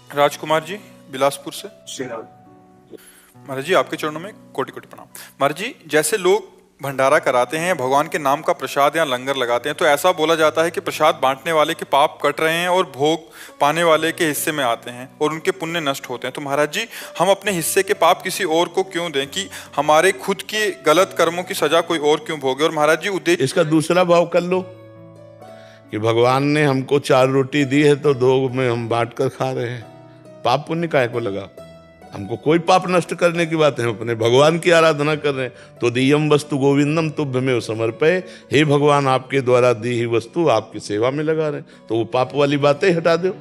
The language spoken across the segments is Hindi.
राजकुमार जी, बिलासपुर से। महाराज जी, आपके चरणों में कोटि कोटि प्रणाम। महाराज जी, जैसे लोग भंडारा कराते हैं, भगवान के नाम का प्रसाद या लंगर लगाते हैं, तो ऐसा बोला जाता है कि प्रसाद बांटने वाले के पाप कट रहे हैं और भोग पाने वाले के हिस्से में आते हैं और उनके पुण्य नष्ट होते हैं। तो महाराज जी, हम अपने हिस्से के पाप किसी और को क्यों दें, कि हमारे खुद के गलत कर्मों की सजा कोई और क्यों भोगे? और महाराज जी, उद्देश्य इसका दूसरा भाव कर लो कि भगवान ने हमको 4 रोटी दी है तो 2 में हम बांट कर खा रहे हैं। पाप पुण्य काहे को लगा? हमको कोई पाप नष्ट करने की बात है, हम अपने भगवान की आराधना कर रहे हैं। तो दियम वस्तु गोविंदम तुभ्यमेव समर्पये, हे भगवान आपके द्वारा दी ही वस्तु आपकी सेवा में लगा रहे हैं। तो वो पाप वाली बातें हटा दो,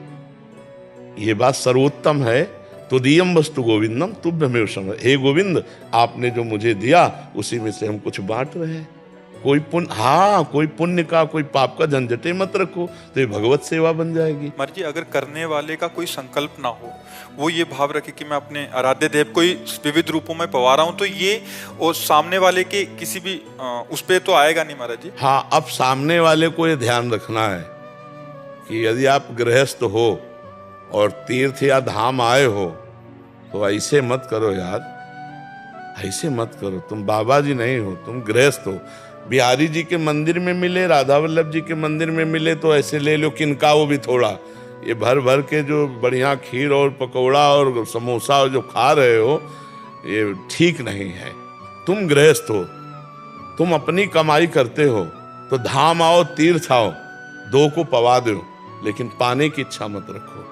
ये बात सर्वोत्तम है। तो दियम वस्तु गोविंदम तुभ्यमेव समर्पये, हे गोविंद आपने जो मुझे दिया उसी में से हम कुछ बांट रहे हैं। कोई पुण्य, हाँ, कोई पुण्य का कोई पाप का झंझटे मत रखो, तो ये भगवत सेवा बन जाएगी। महाराज जी, अगर करने वाले का कोई संकल्प ना हो, वो ये भाव रखे कि मैं अपने आराध्य देव को विविध रूपों में पवा रहा हूं, तो ये और सामने वाले के किसी भी उस पे तो आएगा नहीं महाराज जी। हाँ, अब सामने वाले को ये ध्यान रखना है कि यदि आप गृहस्थ हो और तीर्थ या धाम आए हो तो ऐसे मत करो यार, ऐसे मत करो। तुम बाबा जी नहीं हो, तुम गृहस्थ हो। बिहारी जी के मंदिर में मिले, राधा वल्लभ जी के मंदिर में मिले तो ऐसे ले लो किनका, वो भी थोड़ा। ये भर भर के जो बढ़िया खीर और पकौड़ा और समोसा जो खा रहे हो, ये ठीक नहीं है। तुम गृहस्थ हो, तुम अपनी कमाई करते हो, तो धाम आओ, तीर्थ आओ, 2 को पवा दो, लेकिन पाने की इच्छा मत रखो।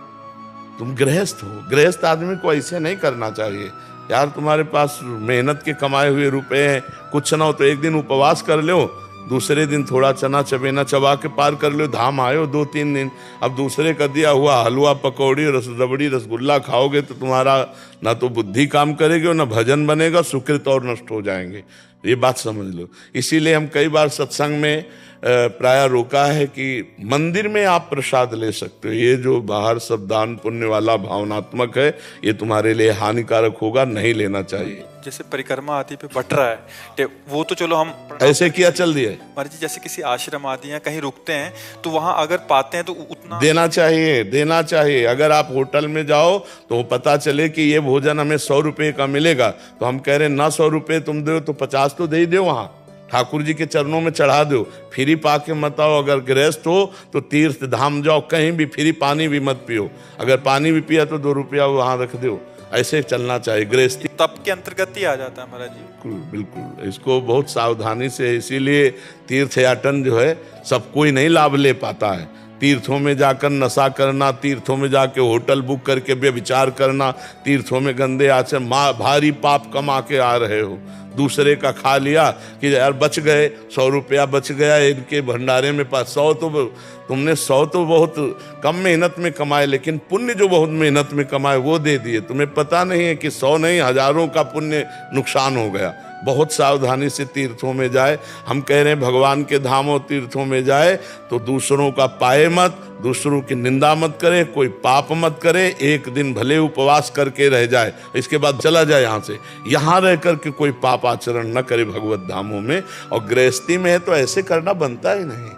तुम गृहस्थ हो, गृहस्थ आदमी को ऐसे नहीं करना चाहिए यार। तुम्हारे पास मेहनत के कमाए हुए रुपए हैं, कुछ ना हो तो एक दिन उपवास कर लो, दूसरे दिन थोड़ा चना चबेना चबा के पार कर लो। धाम आए हो 2-3 दिन, अब दूसरे का दिया हुआ हलवा पकौड़ी रबड़ी रसगुल्ला खाओगे तो तुम्हारा ना तो बुद्धि काम करेगी और ना भजन बनेगा, सुकृत और नष्ट हो जाएंगे। ये बात समझ लो। इसीलिए हम कई बार सत्संग में प्राय रोका है कि मंदिर में आप प्रसाद ले सकते हो, ये जो बाहर सब दान पुण्य वाला भावनात्मक है, ये तुम्हारे लिए हानिकारक होगा, नहीं लेना चाहिए। जैसे परिक्रमा आदि पे बट रहा है, वो तो चलो हम ऐसे किया चल दिए। महाराज जी, जैसे किसी आश्रम आदि या कहीं रुकते हैं तो वहां अगर पाते हैं तो उतना देना चाहिए, देना चाहिए। अगर आप होटल में जाओ तो पता चले कि ये भोजन हमें 100 रुपए का मिलेगा, तो हम कह रहे हैं ना 100 रुपए तुम दो तो 50 तो दे ही दो, वहां ठाकुर जी के चरणों में चढ़ा दो। फ्री पा के मत आओ। अगर गृहस्थ हो तो तीर्थ धाम जाओ, कहीं भी फ्री पानी भी मत पियो। अगर पानी भी पिया तो 2 रुपया वहां रख दो। ऐसे चलना चाहिए। गृहस्थी तप के अंतर्गत ही आ जाता है महाराज जी। बिल्कुल बिल्कुल, इसको बहुत सावधानी से, इसीलिए तीर्थयाटन जो है सब कोई नहीं लाभ ले पाता है। तीर्थों में जाकर नशा करना, तीर्थों में जाके होटल बुक करके व्यभिचार करना, तीर्थों में गंदे आचरण, भारी पाप कमा के आ रहे हो। दूसरे का खा लिया कि यार बच गए, 100 रुपया बच गया इनके भंडारे में, 100 तो तुमने 100 तो बहुत कम मेहनत में कमाए, लेकिन पुण्य जो बहुत मेहनत में कमाए वो दे दिए। तुम्हें पता नहीं है कि 100 नहीं हजारों का पुण्य नुकसान हो गया। बहुत सावधानी से तीर्थों में जाए। हम कह रहे हैं भगवान के धामों तीर्थों में जाए तो दूसरों का पाए मत, दूसरों की निंदा मत करे, कोई पाप मत करे। एक दिन भले उपवास करके रह जाए, इसके बाद चला जाए यहाँ से। यहाँ रह करके कोई पाप आचरण न करे भगवत धामों में। और गृहस्थी में है तो ऐसे करना बनता ही नहीं।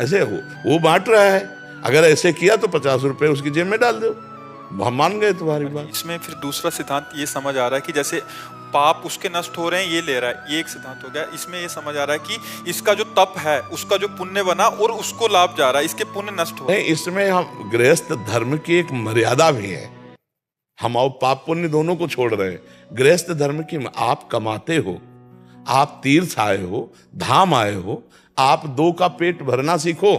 ऐसे वो बांट रहा है, अगर ऐसे किया तो 50 रुपए उसकी जेब में डाल दो, हम मान गए तुम्हारी बात। इसमें फिर दूसरा सिद्धांत ये समझ आ रहा है कि जैसे पाप उसके नष्ट हो रहे हैं, ये ले रहा है, ये एक सिद्धांत हो गया। इसमें ये समझ आ रहा है कि इसका जो तप है, उसका जो पुण्य बना और उसको लाभ जा रहा है, इसके पुण्य नष्ट हो रहे हैं। इसमें हम गृहस्थ धर्म की एक मर्यादा भी है। हम और पाप पुण्य दोनों को छोड़ रहे हैं। गृहस्थ धर्म की, आप कमाते हो, आप तीर्थ आए हो, धाम आए हो, आप 2 का पेट भरना सीखो।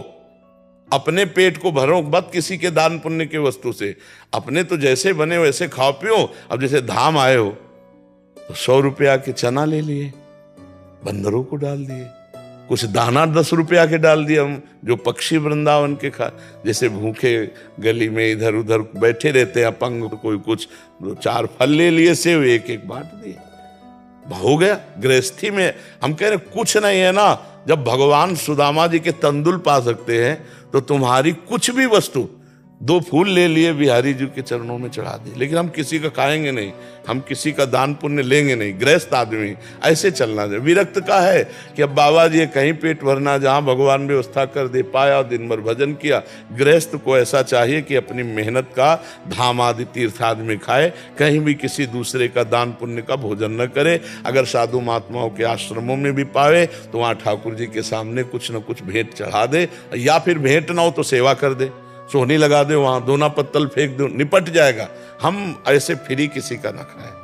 अपने पेट को भरो मत किसी के दान पुण्य के वस्तु से। अपने तो जैसे बने वैसे खाओ पियो। अब जैसे धाम आए हो तो 100 रुपया के चना ले लिए, बंदरों को डाल दिए, कुछ दाना 10 रुपया के डाल दिए। हम जो पक्षी वृंदावन के खा, जैसे भूखे गली में इधर उधर बैठे रहते हैं अपंग, तो कोई कुछ 4 फल ले लिए, सेव एक एक बांट दिए, हो गया। गृहस्थी में हम कह रहे कुछ नहीं है ना। जब भगवान सुदामा जी के तंदुल पा सकते हैं तो तुम्हारी कुछ भी वस्तु 2 फूल ले लिए बिहारी जी के चरणों में चढ़ा दिए, लेकिन हम किसी का खाएंगे नहीं, हम किसी का दान पुण्य लेंगे नहीं। गृहस्थ आदमी ऐसे चलना चाहिए। विरक्त का है कि अब बाबा जी कहीं पेट भरना, जहाँ भगवान व्यवस्था कर दे पाया, दिन भर भजन किया। गृहस्थ को ऐसा चाहिए कि अपनी मेहनत का धाम आदि तीर्थ आदि खाए, कहीं भी किसी दूसरे का दान पुण्य का भोजन न करे। अगर साधु महात्माओं के आश्रमों में भी पावे तो वहाँ ठाकुर जी के सामने कुछ न कुछ भेंट चढ़ा दे, या फिर भेंट ना हो तो सेवा कर दे, सोहनी लगा दे, वहां दोना पत्तल फेंक दो, निपट जाएगा। हम ऐसे फ्री किसी का ना खाएं।